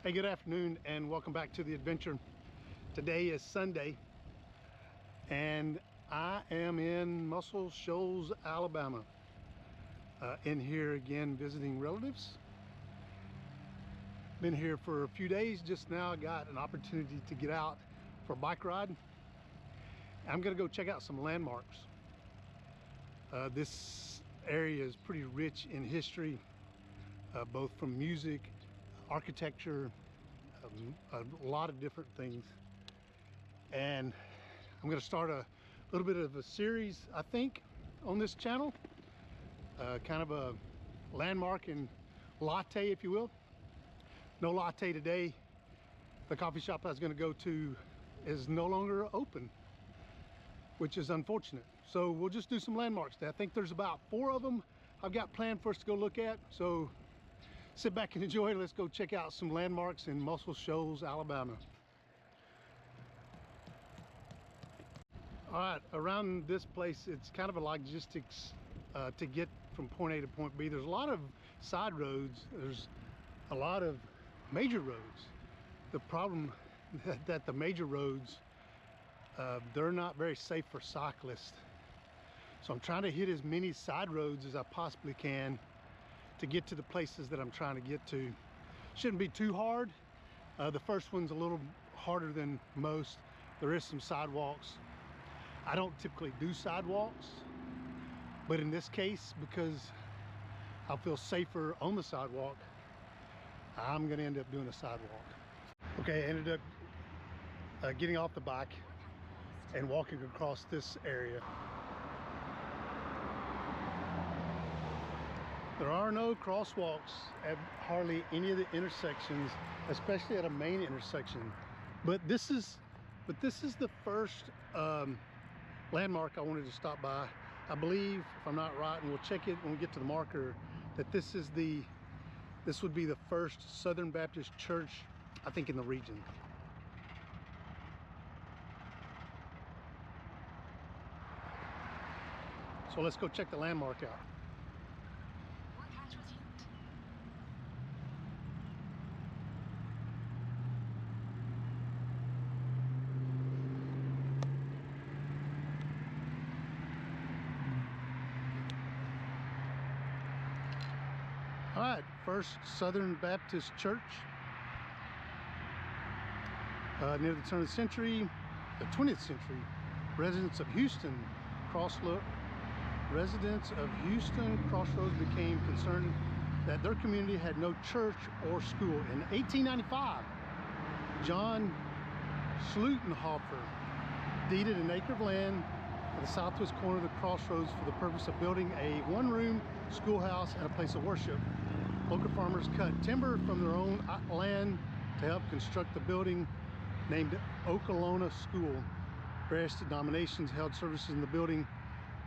Hey, good afternoon and welcome back to the adventure. Today is Sunday and I am in Muscle Shoals, Alabama. In here again visiting relatives. Been here for a few days. Just now got an opportunity to get out for a bike ride. I'm gonna go check out some landmarks. This area is pretty rich in history, both from music, architecture, a lot of different things. And I'm going to start a little bit of a series, I think, on this channel, kind of a landmark and latte, if you will. No latte today. The coffee shop I was going to go to is no longer open, which is unfortunate. So we'll just do some landmarks today. I think there's about 4 of them I've got planned for us to go look at. So sit back and enjoy. Let's go check out some landmarks in Muscle Shoals, Alabama. All right, around this place, it's kind of a logistics to get from point A to point B. There's a lot of side roads. There's a lot of major roads. The problem that the major roads, they're not very safe for cyclists. So I'm trying to hit as many side roads as I possibly can to get to the places that I'm trying to get to. Shouldn't be too hard. The first one's a little harder than most. There is some sidewalks. I don't typically do sidewalks, but in this case, because I'll feel safer on the sidewalk, I'm gonna end up doing a sidewalk. Okay, I ended up getting off the bike and walking across this area. There are no crosswalks at hardly any of the intersections, especially at a main intersection. But this is the first landmark I wanted to stop by. I believe, if I'm not right, and we'll check it when we get to the marker, that this would be the first Southern Baptist church, I think, in the region. So let's go check the landmark out. All right, first Southern Baptist Church. Near the turn of the century, the 20th century, residents of Houston Crossroads became concerned that their community had no church or school. In 1895, John Schlutenhofer deeded an acre of land at the southwest corner of the crossroads for the purpose of building a one-room schoolhouse and a place of worship. Local farmers cut timber from their own land to help construct the building, named Okolona School. Various denominations held services in the building.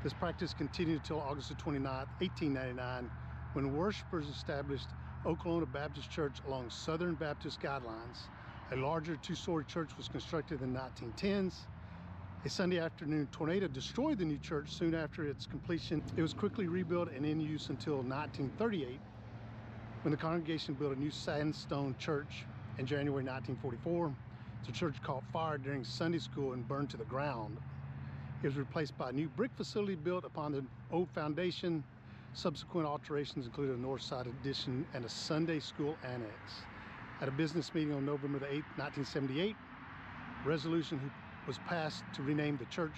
This practice continued until August 29, 1899, when worshipers established Okolona Baptist Church along Southern Baptist guidelines. A larger 2-story church was constructed in the 1910s. A Sunday afternoon tornado destroyed the new church soon after its completion. It was quickly rebuilt and in use until 1938, when the congregation built a new sandstone church in January 1944. The church caught fire during Sunday school and burned to the ground. It was replaced by a new brick facility built upon the old foundation. Subsequent alterations included a north side addition and a Sunday school annex. At a business meeting on November the 8th, 1978, a resolution was passed to rename the church.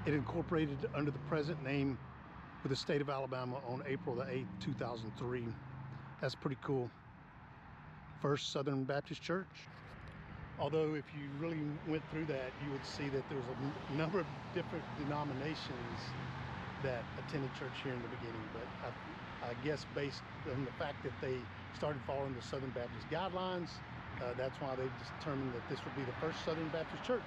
It incorporated under the present name with the state of Alabama on April the 8th, 2003. That's pretty cool. First Southern Baptist Church. Although if you really went through that, you would see that there's a number of different denominations that attended church here in the beginning. But I guess based on the fact that they started following the Southern Baptist guidelines, that's why they determined that this would be the first Southern Baptist church.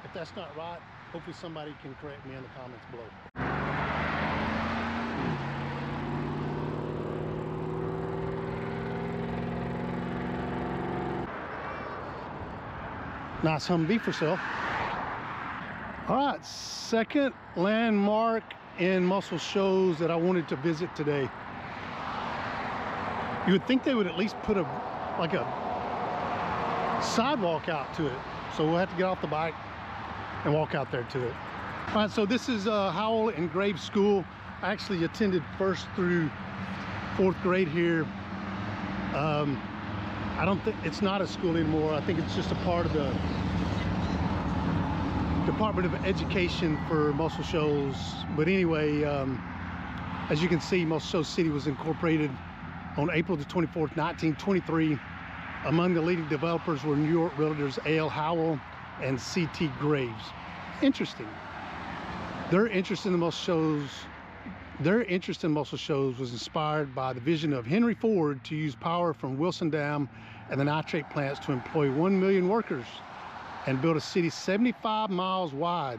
If that's not right, hopefully somebody can correct me in the comments below. Nice Humvee for sale. All right, second landmark in Muscle Shoals that I wanted to visit today. You would think they would at least put a sidewalk out to it. So we'll have to get off the bike and walk out there to it. All right, so this is Howell and Graves School. I actually attended 1st through 4th grade here. I don't think it's not a school anymore. I think it's just a part of the Department of Education for Muscle Shoals. But anyway, as you can see, Muscle Shoals City was incorporated on April the 24th, 1923. Among the leading developers were New York realtors A.L. Howell and C.T. Graves. Interesting. Their interest in Muscle Shoals was inspired by the vision of Henry Ford to use power from Wilson Dam and the nitrate plants to employ 1 million workers and build a city 75 miles wide.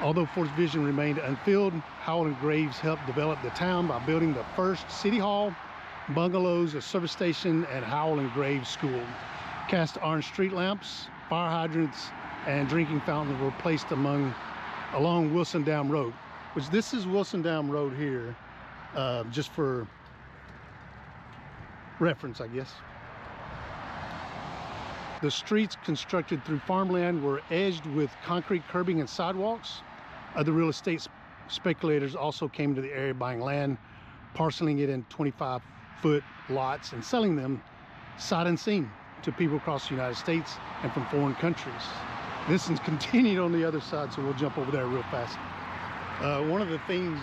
Although Ford's vision remained unfulfilled, Howell and Graves helped develop the town by building the first city hall, bungalows, a service station, and Howell and Graves School. Cast iron street lamps, fire hydrants, and drinking fountains were placed along Wilson Dam Road, which this is Wilson Dam Road here, just for reference, I guess. The streets constructed through farmland were edged with concrete curbing and sidewalks. Other real estate speculators also came to the area buying land, parceling it in 25-foot lots and selling them sight unseen to people across the United States and from foreign countries. This is continued on the other side, so we'll jump over there real fast. One of the things,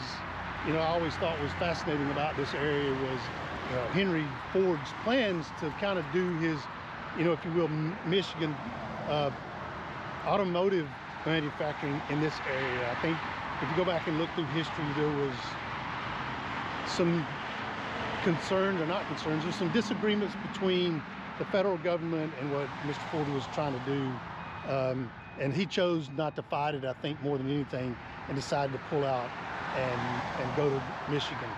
I always thought was fascinating about this area was Henry Ford's plans to kind of do his, if you will, Michigan automotive manufacturing in this area. I think if you go back and look through history, there was some concerns, or not concerns, there's some disagreements between the federal government and what Mr. Ford was trying to do. And he chose not to fight it, I think, more than anything, and decided to pull out and go to Michigan.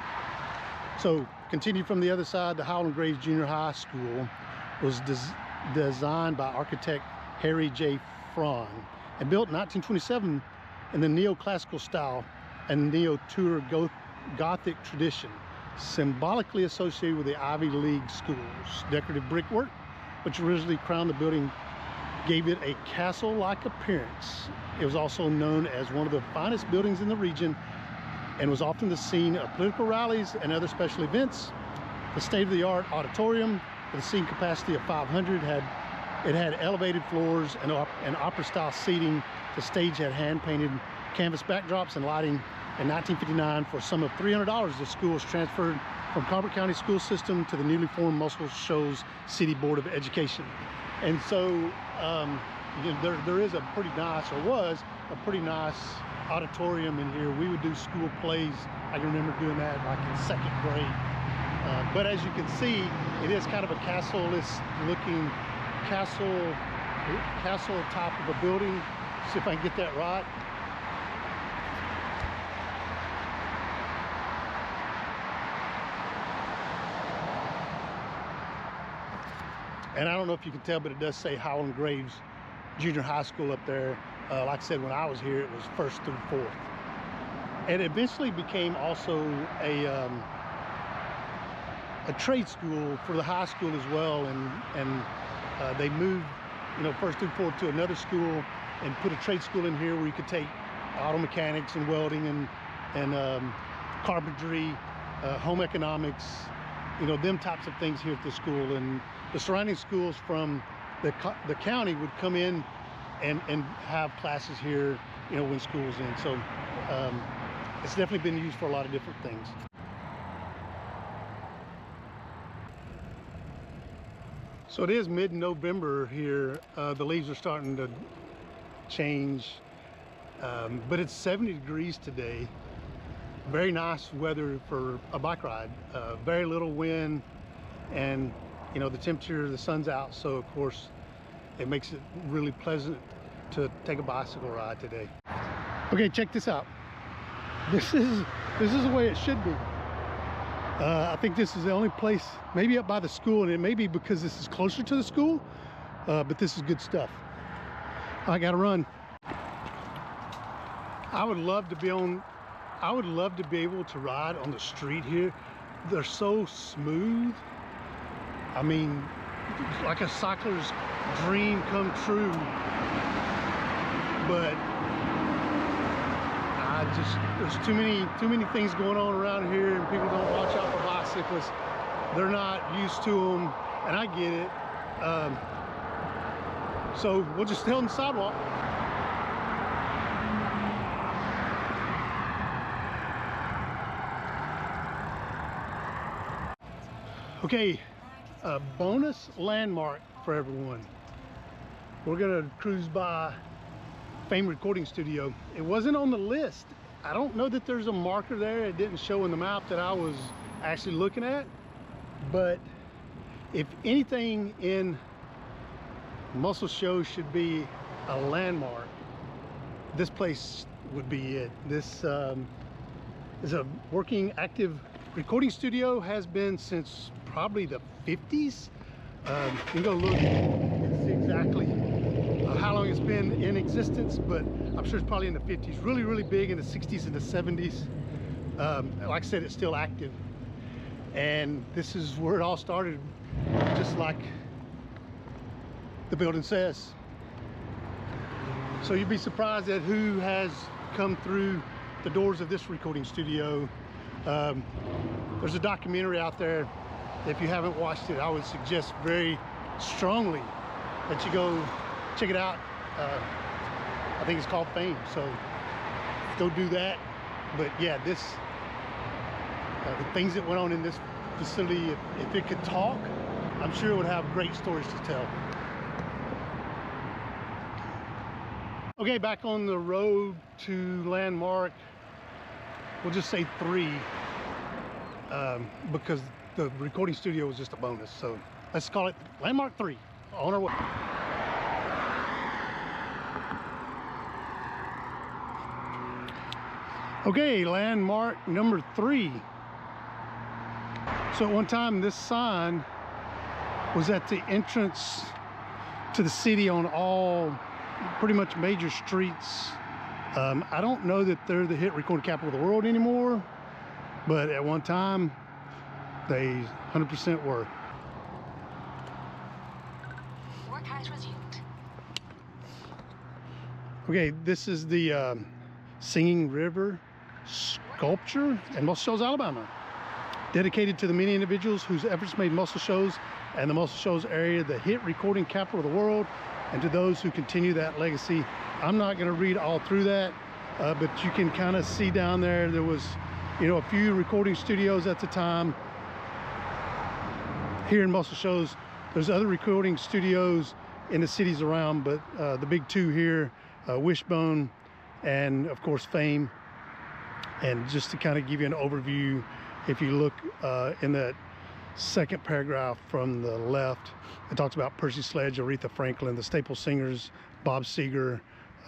So continue from the other side. The Howell and Graves Junior High School was designed by architect Harry J. Fraun and built in 1927 in the neoclassical style and neo-Tudor Gothic tradition, symbolically associated with the Ivy League schools. Decorative brickwork, which originally crowned the building, gave it a castle-like appearance. It was also known as one of the finest buildings in the region and was often the scene of political rallies and other special events. The state-of-the-art auditorium with a seating capacity of 500 had elevated floors and opera-style seating. The stage had hand-painted canvas backdrops and lighting. In 1959, for a sum of $300, the school was transferred from Colbert County School System to the newly formed Muscle Shoals City Board of Education. And so there is a pretty nice, or was a pretty nice auditorium in here. We would do school plays. I can remember doing that like in 2nd grade. But as you can see, it is kind of a castle-less looking castle type of a building. See if I can get that right. And I don't know if you can tell, but it does say Howell and Graves Junior High School up there. Like I said, when I was here, it was 1st through 4th. And it eventually became also a trade school for the high school as well. And they moved, 1st through 4th to another school and put a trade school in here where you could take auto mechanics and welding and carpentry, home economics, them types of things here at the school. And the surrounding schools from the county would come in and have classes here, when school's in. So it's definitely been used for a lot of different things. So it is mid-November here. The leaves are starting to change, but it's 70 degrees today. Very nice weather for a bike ride. Very little wind, and the temperature, the sun's out, so of course it makes it really pleasant to take a bicycle ride today. Okay, check this out. This is the way it should be. I think this is the only place, maybe up by the school, and it may be because this is closer to the school, but this is good stuff. I gotta run. I would love to be able to ride on the street here. They're so smooth. I mean, like a cycler's dream come true. But there's too many things going on around here, and people don't watch out for bicyclists. They're not used to them, and I get it. So we'll just stay on the sidewalk. Okay, a bonus landmark for everyone. We're gonna cruise by Fame Recording Studio. It wasn't on the list. I don't know that there's a marker there. It didn't show in the map that I was actually looking at. But if anything in Muscle Shoals should be a landmark, this place would be it. This is a working, active recording studio. Has been since probably the 50s. You can go look and see exactly how long it's been in existence, but I'm sure it's probably in the 50s. Really, really big in the 60s and the 70s. Like I said, it's still active. And this is where it all started, just like the building says. So you'd be surprised at who has come through the doors of this recording studio. There's a documentary out there. If you haven't watched it, I would suggest very strongly that you go check it out. I think it's called Fame, so go do that. But yeah, this the things that went on in this facility, if it could talk, I'm sure it would have great stories to tell. Okay, back on the road to landmark, we'll just say 3, because the recording studio was just a bonus. So let's call it landmark 3, on our way. Okay, landmark number 3. So at one time, this sign was at the entrance to the city on all pretty much major streets. I don't know that they're the hit recording capital of the world anymore, but at one time, they 100% were. Work has resumed. Okay, this is the Singing River sculpture in Muscle Shoals, Alabama. Dedicated to the many individuals whose efforts made Muscle Shoals and the Muscle Shoals area the hit recording capital of the world, and to those who continue that legacy. I'm not going to read all through that, but you can kind of see down there, there was, you know, a few recording studios at the time. Here in Muscle Shoals, there's other recording studios in the cities around, but the big 2 here, Wishbone and of course Fame. And just to kind of give you an overview, if you look in that second paragraph from the left, it talks about Percy Sledge, Aretha Franklin, the Staple Singers, Bob Seger.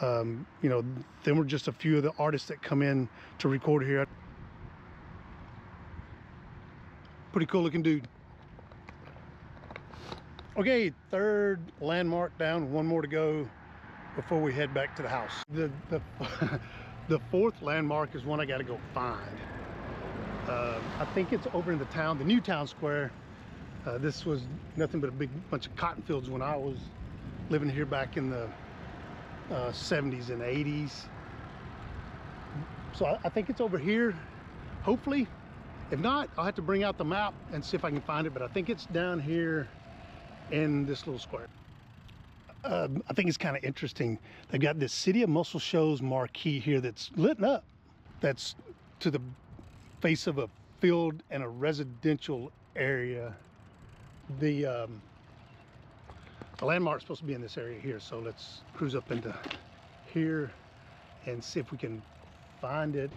You know, them were just a few of the artists that come in to record here. Pretty cool looking dude. Okay, 3rd landmark down, 1 more to go before we head back to the house. The 4th landmark is one I got to go find. I think it's over in the town, the new town square. This was nothing but a big bunch of cotton fields when I was living here back in the 70s and 80s. So I think it's over here, hopefully. If not, I'll have to bring out the map and see if I can find it, but I think it's down here in this little square. I think it's kind of interesting. They've got this City of Muscle Shoals marquee here that's lit up. That's to the face of a field and a residential area. The landmark's supposed to be in this area here, so let's cruise up into here and see if we can find it.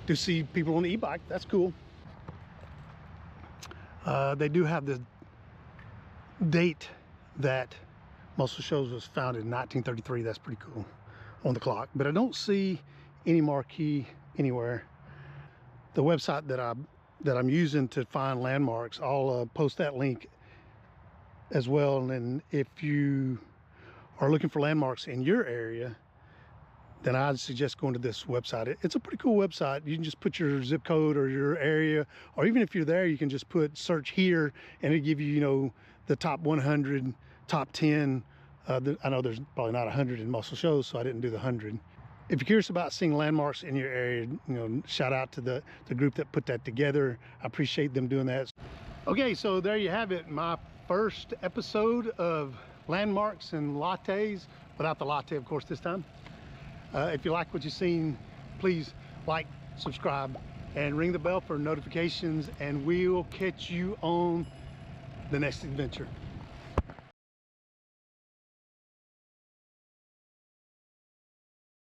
Do see people on the e-bike, that's cool. They do have the date that Muscle Shoals was founded in 1933. That's pretty cool on the clock, but I don't see any marquee anywhere. The website that I'm using to find landmarks, I'll post that link as well. And then if you are looking for landmarks in your area, then I'd suggest going to this website. It's a pretty cool website. You can just put your zip code or your area, or even if you're there, you can just put search here and it'll give you, you know, the top 100, top 10. I know there's probably not 100 in Muscle Shoals, so I didn't do the 100. If you're curious about seeing landmarks in your area, you know, shout out to the group that put that together. I appreciate them doing that. Okay, so there you have it. My first episode of landmarks and lattes, without the latte, of course, this time. If you like what you've seen, please like, subscribe, and ring the bell for notifications, and we'll catch you on the next adventure.